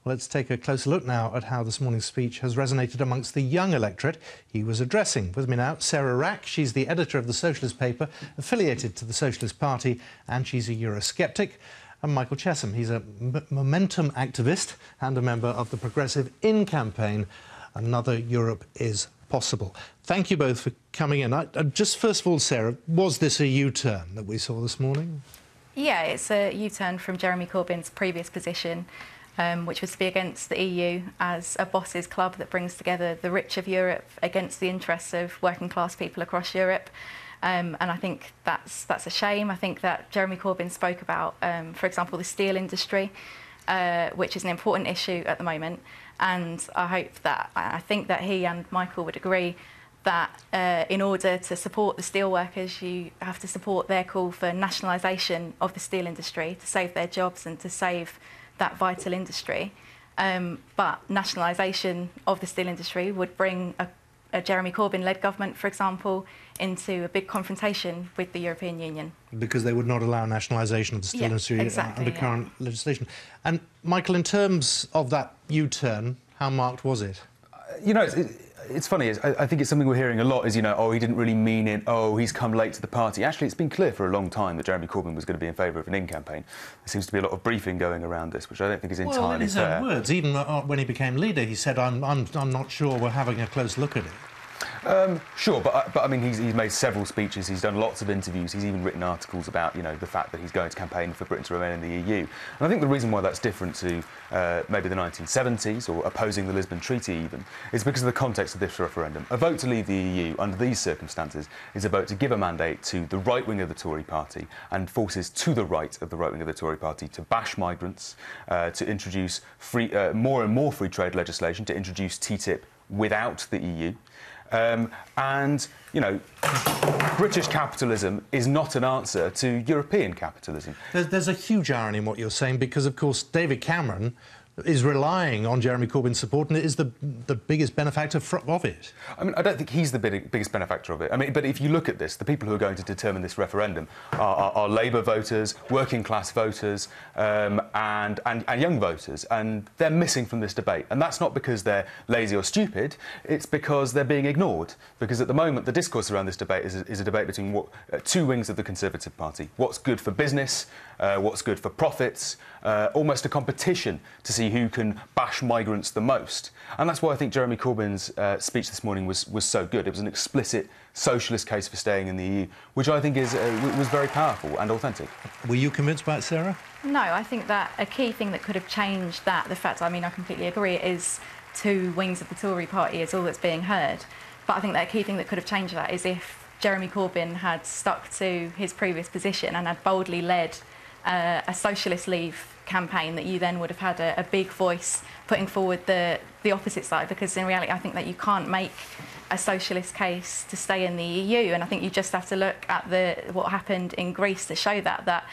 Let's take a closer look now at how this morning's speech has resonated amongst the young electorate he was addressing. With me now, Sarah Wrack. She's the editor of the Socialist paper, affiliated to the Socialist Party, and she's a Eurosceptic. And Michael Chessum. He's a momentum activist and a member of the Progressive In campaign. Another Europe is possible. Thank you both for coming in. Just first of all, Sarah, was this a U-turn that we saw this morning? Yeah, it's a U-turn from Jeremy Corbyn's previous position, which was to be against the EU as a bosses' club that brings together the rich of Europe against the interests of working class people across Europe. And I think that's a shame. I think that Jeremy Corbyn spoke about, for example, the steel industry, which is an important issue at the moment. And I think that he and Michael would agree that in order to support the steel workers, you have to support their call for nationalisation of the steel industry to save their jobs and to save that vital industry. But nationalisation of the steel industry would bring a Jeremy Corbyn-led government, for example, into a big confrontation with the European Union. Because they would not allow nationalisation of the steel industry under current legislation. And, Michael, in terms of that U-turn, how marked was it? You know, it's funny. I think it's something we're hearing a lot is, you know, oh, he didn't really mean it. Oh, he's come late to the party. Actually, it's been clear for a long time that Jeremy Corbyn was going to be in favour of an In campaign. There seems to be a lot of briefing going around this, which I don't think is entirely fair. Well, in his own words, even when he became leader, he said, I'm not sure we're having a close look at it. Sure, but I mean, he's made several speeches, he's done lots of interviews, he's even written articles about, you know, the fact that he's going to campaign for Britain to remain in the EU. And I think the reason why that's different to maybe the 1970s or opposing the Lisbon Treaty even is because of the context of this referendum. A vote to leave the EU under these circumstances is a vote to give a mandate to the right wing of the Tory party and forces to the right of the right wing of the Tory party to bash migrants, to introduce more and more free trade legislation, to introduce TTIP without the EU. And, you know, British capitalism is not an answer to European capitalism. There's a huge irony in what you're saying because, of course, David Cameron is relying on Jeremy Corbyn's support and is the biggest benefactor of it. I mean, I don't think he's the biggest benefactor of it. I mean, but if you look at this, the people who are going to determine this referendum are Labour voters, working-class voters and young voters, and they're missing from this debate. And that's not because they're lazy or stupid, it's because they're being ignored. Because at the moment, the discourse around this debate is a debate between two wings of the Conservative Party. What's good for business, what's good for profits, almost a competition to see who can bash migrants the most. And that's why I think Jeremy Corbyn's speech this morning was so good. It was an explicit socialist case for staying in the EU, which I think was very powerful and authentic. Were you convinced by it, Sarah? No, I think that a key thing that could have changed that, the fact, I mean, I completely agree, is two wings of the Tory party is all that's being heard. But I think that a key thing that could have changed that is if Jeremy Corbyn had stuck to his previous position and had boldly led a socialist leave campaign, that you then would have had a big voice putting forward the opposite side, because in reality I think that you can't make a socialist case to stay in the EU, and I think you just have to look at what happened in Greece to show that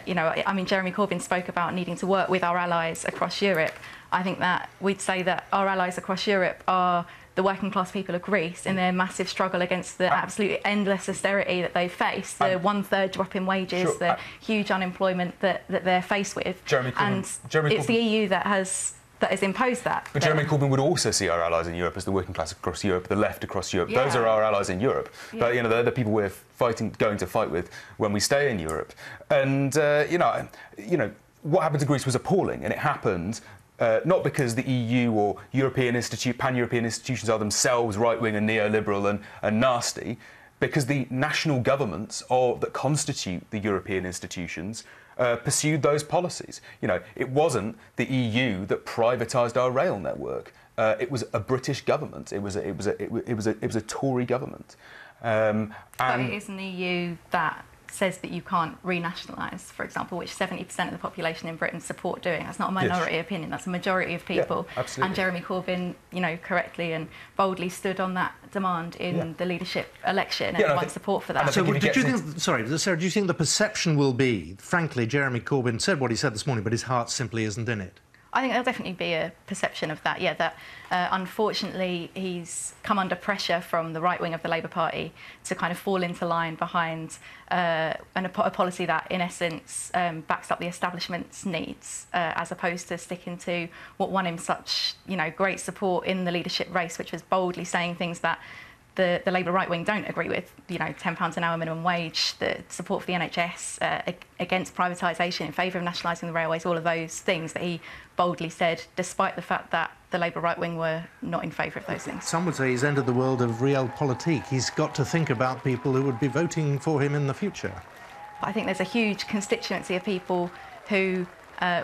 you know, I mean, Jeremy Corbyn spoke about needing to work with our allies across Europe. I think that we'd say that our allies across Europe are the working class people of Greece in their massissive struggle against the absolutely endless austerity that they face, the one-third drop in wages, the huge unemployment that they're faced with. It's the EU that has imposed that. But Jeremy Corbyn would also see our allies in Europe as the working class across Europe, the left across Europe. Yeah. Those are our allies in Europe. Yeah. But, you know, they're the people we're going to fight with when we stay in Europe. And, you know, what happened to Greece was appalling, and it happened not because the EU or pan-European institutions are themselves right-wing and neoliberal and nasty, because the national governments that constitute the European institutions pursued those policies. You know, it wasn't the EU that privatised our rail network. It was a British government. It was a Tory government. But it is an EU that says that you can't renationalise, for example, which 70% of the population in Britain support doing. That's not a minority opinion, that's a majority of people. Yeah, absolutely. And Jeremy Corbyn, you know, correctly and boldly stood on that demand in the leadership election and won support for that. So Sarah, do you think the perception will be, frankly, Jeremy Corbyn said what he said this morning, but his heart simply isn't in it? I think there'll definitely be a perception of that, yeah, that unfortunately he's come under pressure from the right wing of the Labour Party to kind of fall into line behind a policy that, in essence, backs up the establishment's needs, as opposed to sticking to what won him such, great support in the leadership race, which was boldly saying things that the Labour right wing don't agree with, £10 an hour minimum wage, the support for the NHS, against privatisation, in favour of nationalising the railways, all of those things that he boldly said, despite the fact that the Labour right wing were not in favour of those things. Some would say he's entered the world of realpolitik. He's got to think about people who would be voting for him in the future. But I think there's a huge constituency of people who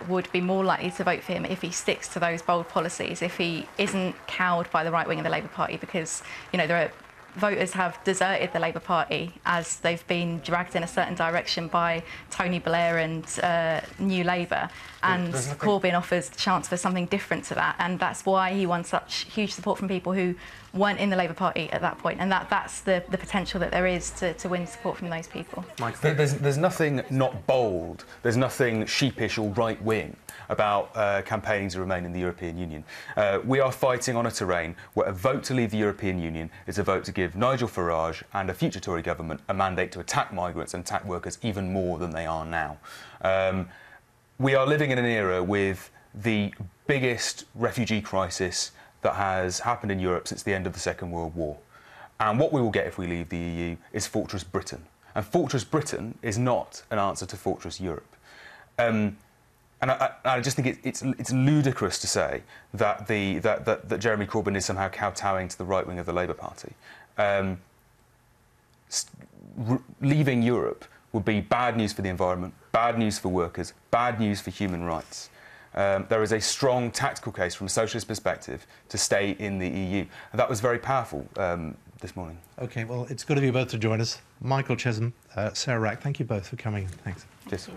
would be more likely to vote for him if he sticks to those bold policies, if he isn't cowed by the right wing of the Labour Party, because, voters have deserted the Labour Party as they've been dragged in a certain direction by Tony Blair and New Labour, and Corbyn offers the chance for something different to that, and that's why he won such huge support from people who weren't in the Labour Party at that point, and that's the potential that there is to win support from those people. Mike, there's nothing not bold, there's nothing sheepish or right-wing about campaigning to remain in the European Union. We are fighting on a terrain where a vote to leave the European Union is a vote to give Nigel Farage and a future Tory government a mandate to attack migrants and attack workers even more than they are now. We are living in an era with the biggest refugee crisis that has happened in Europe since the end of the Second World War. And what we will get if we leave the EU is Fortress Britain. And Fortress Britain is not an answer to Fortress Europe. And I just think it's ludicrous to say that that Jeremy Corbyn is somehow kowtowing to the right wing of the Labour Party. Leaving Europe would be bad news for the environment, bad news for workers, bad news for human rights. There is a strong tactical case from a socialist perspective to stay in the EU. And that was very powerful this morning. OK, well, it's good of you both to join us. Michael Chessum, Sarah Wrack, thank you both for coming. Thanks. Thank you.